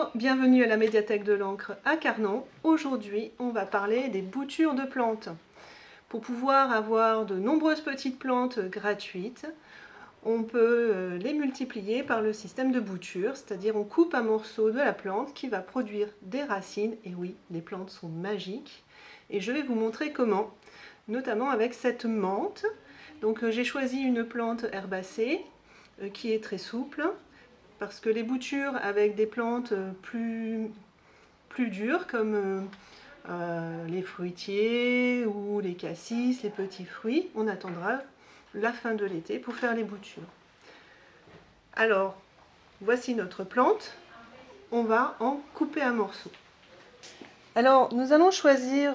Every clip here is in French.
Bonjour, bienvenue à la médiathèque de l'encre à Carnon. Aujourd'hui, on va parler des boutures de plantes. Pour pouvoir avoir de nombreuses petites plantes gratuites, on peut les multiplier par le système de bouture, c'est-à-dire on coupe un morceau de la plante qui va produire des racines. Et oui, les plantes sont magiques. Et je vais vous montrer comment, notamment avec cette menthe. Donc j'ai choisi une plante herbacée qui est très souple, parce que les boutures avec des plantes plus dures comme les fruitiers ou les cassis, les petits fruits, on attendra la fin de l'été pour faire les boutures. Alors, voici notre plante, on va en couper un morceau. Alors, nous allons choisir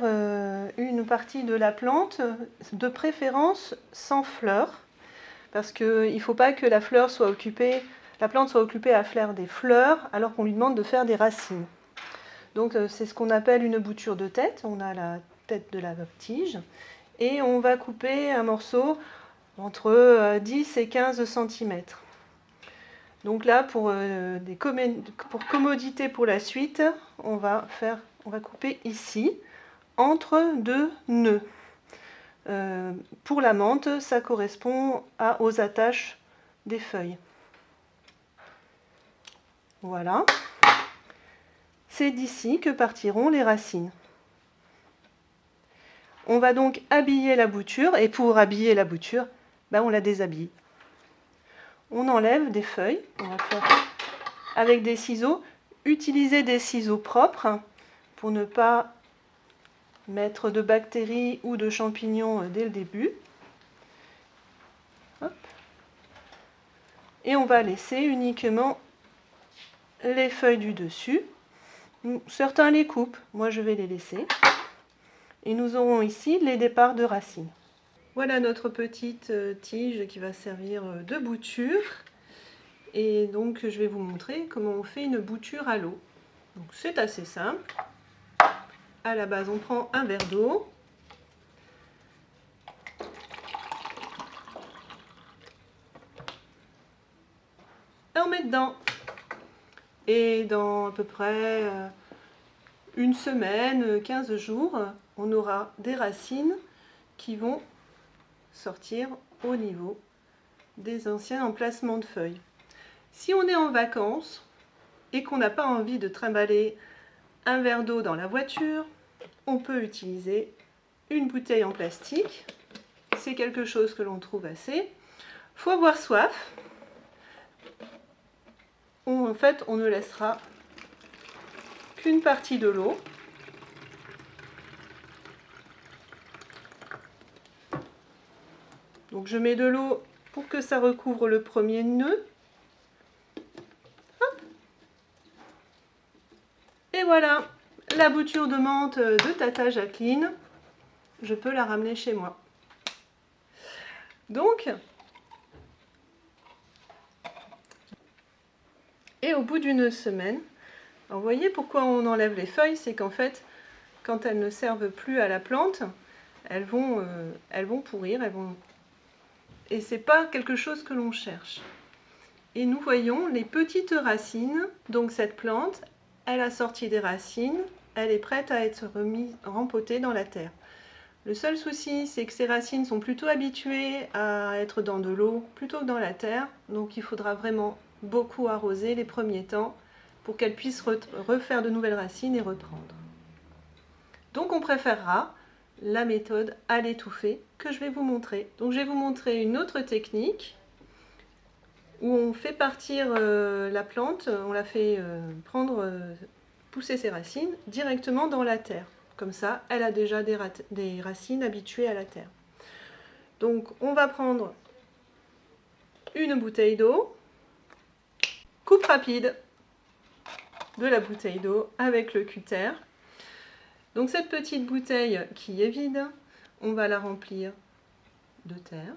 une partie de la plante, de préférence sans fleurs, parce qu'il ne faut pas que la plante soit occupée à faire des fleurs alors qu'on lui demande de faire des racines. Donc c'est ce qu'on appelle une bouture de tête. On a la tête de la tige et on va couper un morceau entre 10 et 15 cm. Donc là, pour commodité pour la suite, on va couper ici, entre deux nœuds. Pour la menthe, ça correspond aux attaches des feuilles. Voilà. C'est d'ici que partiront les racines. On va donc habiller la bouture, et pour habiller la bouture, on la déshabille. On enlève des feuilles, on va faire avec des ciseaux. Utilisez des ciseaux propres pour ne pas mettre de bactéries ou de champignons dès le début. Hop. Et on va laisser uniquement les feuilles du dessus. Certains les coupent, moi je vais les laisser. Et nous aurons ici les départs de racines. Voilà notre petite tige qui va servir de bouture. Et donc je vais vous montrer comment on fait une bouture à l'eau. Donc c'est assez simple. À la base, on prend un verre d'eau. Et on met dedans. Et dans à peu près une semaine, 15 jours, on aura des racines qui vont sortir au niveau des anciens emplacements de feuilles. Si on est en vacances et qu'on n'a pas envie de trimballer un verre d'eau dans la voiture, on peut utiliser une bouteille en plastique. C'est quelque chose que l'on trouve assez. Faut avoir soif. En fait, on ne laissera qu'une partie de l'eau. Donc je mets de l'eau pour que ça recouvre le premier nœud. Hop. Et voilà, la bouture de menthe de Tata Jacqueline. Je peux la ramener chez moi. Donc, et au bout d'une semaine, alors vous voyez pourquoi on enlève les feuilles, c'est qu'en fait, quand elles ne servent plus à la plante, elles vont pourrir, et c'est pas quelque chose que l'on cherche. Et nous voyons les petites racines. Donc cette plante, elle a sorti des racines, elle est prête à être rempotée dans la terre. Le seul souci, c'est que ces racines sont plutôt habituées à être dans de l'eau plutôt que dans la terre. Donc il faudra vraiment beaucoup arroser les premiers temps pour qu'elles puissent refaire de nouvelles racines et reprendre. Donc on préférera la méthode à l'étouffée que je vais vous montrer. Donc je vais vous montrer une autre technique où on fait partir la plante, on la fait pousser ses racines directement dans la terre. Comme ça, elle a déjà des racines habituées à la terre. Donc on va prendre une bouteille d'eau, coupe rapide de la bouteille d'eau avec le cutter. Donc cette petite bouteille qui est vide, on va la remplir de terre,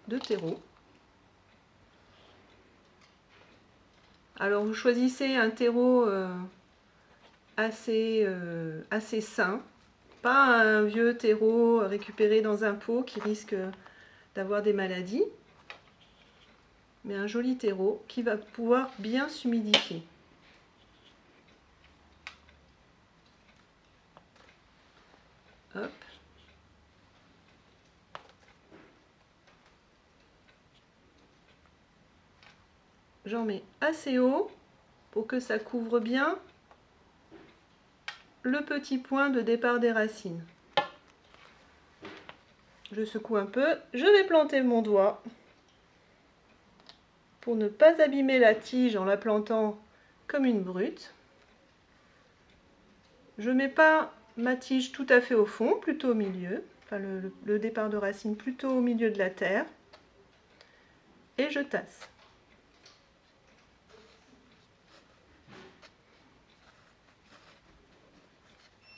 de terreau. Alors vous choisissez un terreau assez sain, pas un vieux terreau récupéré dans un pot qui risque d'avoir des maladies, mais un joli terreau qui va pouvoir bien s'humidifier. Hop. J'en mets assez haut pour que ça couvre bien le petit point de départ des racines. Je secoue un peu, je vais planter mon doigt pour ne pas abîmer la tige en la plantant comme une brute. Je ne mets pas ma tige tout à fait au fond, plutôt au milieu, enfin le départ de racine plutôt au milieu de la terre, et je tasse.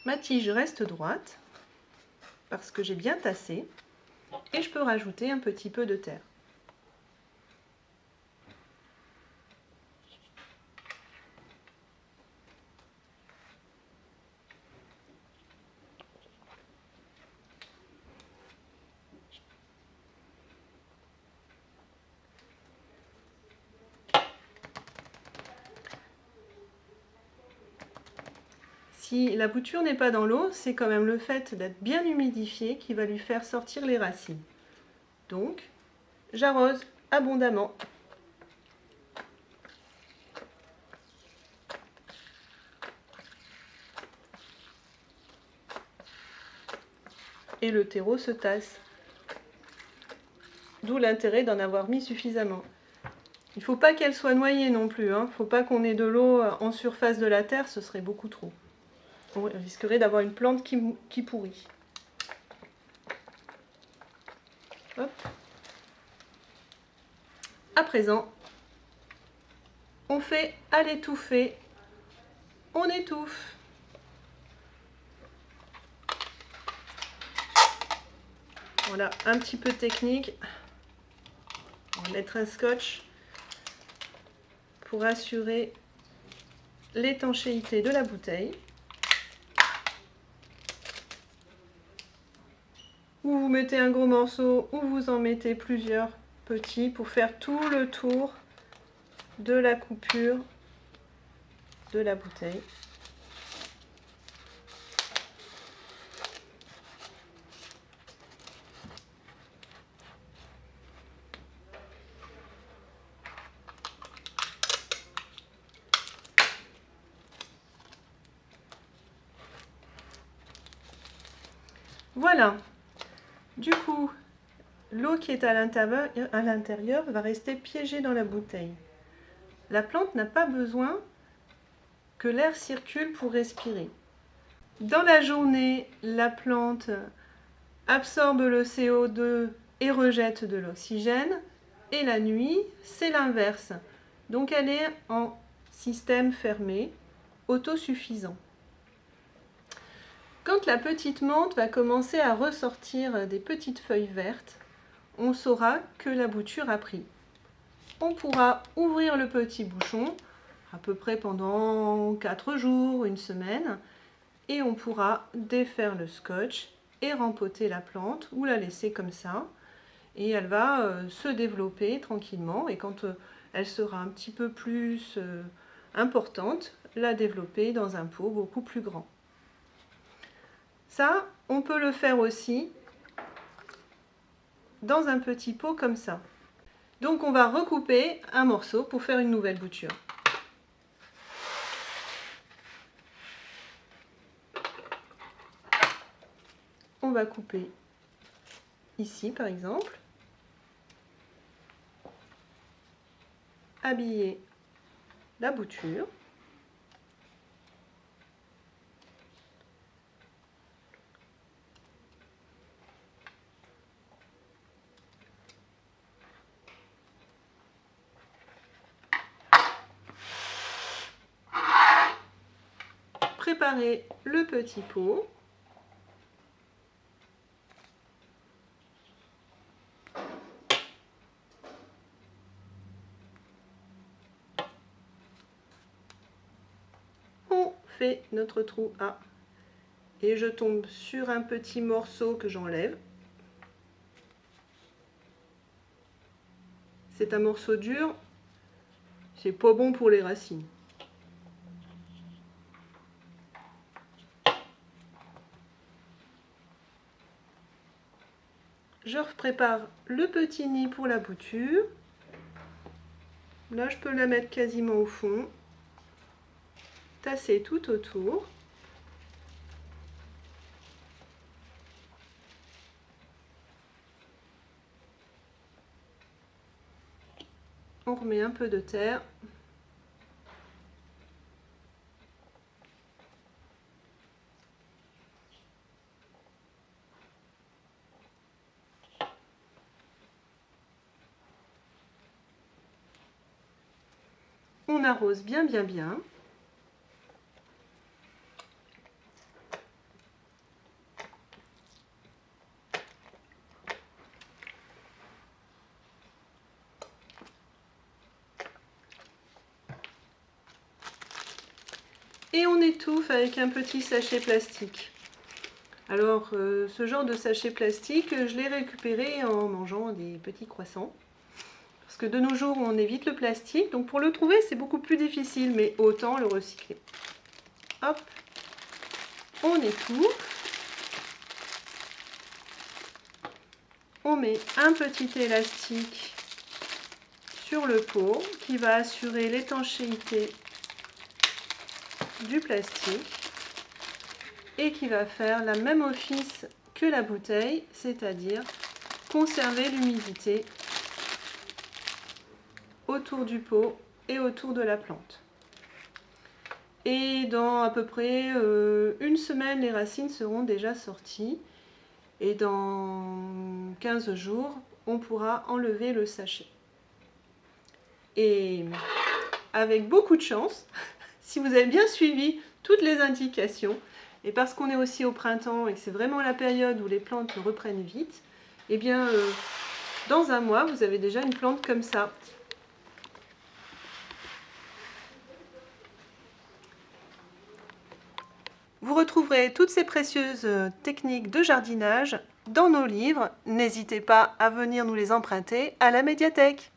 Ma tige reste droite parce que j'ai bien tassé et je peux rajouter un petit peu de terre. Si la bouture n'est pas dans l'eau, c'est quand même le fait d'être bien humidifié qui va lui faire sortir les racines. Donc, j'arrose abondamment. Et le terreau se tasse. D'où l'intérêt d'en avoir mis suffisamment. Il ne faut pas qu'elle soit noyée non plus. Il ne faut pas qu'on ait de l'eau en surface de la terre, ce serait beaucoup trop. On risquerait d'avoir une plante qui pourrit. Hop. À présent, on fait à l'étouffer. On étouffe. Voilà, un petit peu de technique. On va mettre un scotch pour assurer l'étanchéité de la bouteille. Ou vous mettez un gros morceau, ou vous en mettez plusieurs petits pour faire tout le tour de la coupure de la bouteille. Voilà. Du coup, l'eau qui est à l'intérieur va rester piégée dans la bouteille. La plante n'a pas besoin que l'air circule pour respirer. Dans la journée, la plante absorbe le CO2 et rejette de l'oxygène. Et la nuit, c'est l'inverse. Donc elle est en système fermé, autosuffisant. Quand la petite menthe va commencer à ressortir des petites feuilles vertes, on saura que la bouture a pris. On pourra ouvrir le petit bouchon à peu près pendant 4 jours, une semaine, et on pourra défaire le scotch et rempoter la plante ou la laisser comme ça. Et elle va se développer tranquillement, et quand elle sera un petit peu plus importante, la développer dans un pot beaucoup plus grand. Ça, on peut le faire aussi dans un petit pot comme ça. Donc on va recouper un morceau pour faire une nouvelle bouture. On va couper ici par exemple, habiller la bouture. Préparer le petit pot. On fait notre trou A. Et je tombe sur un petit morceau que j'enlève. C'est un morceau dur, c'est pas bon pour les racines. Je prépare le petit nid pour la bouture. Là, je peux la mettre quasiment au fond, tasser tout autour. On remet un peu de terre. On arrose bien. Et on étouffe avec un petit sachet plastique. Alors, ce genre de sachet plastique, je l'ai récupéré en mangeant des petits croissants. Parce que de nos jours, on évite le plastique. Donc pour le trouver, c'est beaucoup plus difficile, mais autant le recycler. Hop, on étouffe. On met un petit élastique sur le pot qui va assurer l'étanchéité du plastique et qui va faire la même office que la bouteille, c'est-à-dire conserver l'humidité autour du pot et autour de la plante. Et dans à peu près une semaine, les racines seront déjà sorties et dans 15 jours, on pourra enlever le sachet. Et avec beaucoup de chance, si vous avez bien suivi toutes les indications, et parce qu'on est aussi au printemps et que c'est vraiment la période où les plantes reprennent vite, et bien dans un mois, vous avez déjà une plante comme ça. Vous retrouverez toutes ces précieuses techniques de jardinage dans nos livres. N'hésitez pas à venir nous les emprunter à la médiathèque.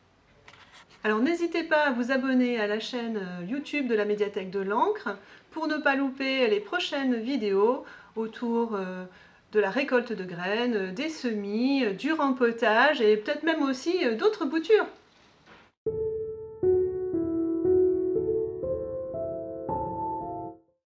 Alors n'hésitez pas à vous abonner à la chaîne YouTube de la médiathèque de l'Ancre pour ne pas louper les prochaines vidéos autour de la récolte de graines, des semis, du rempotage et peut-être même aussi d'autres boutures.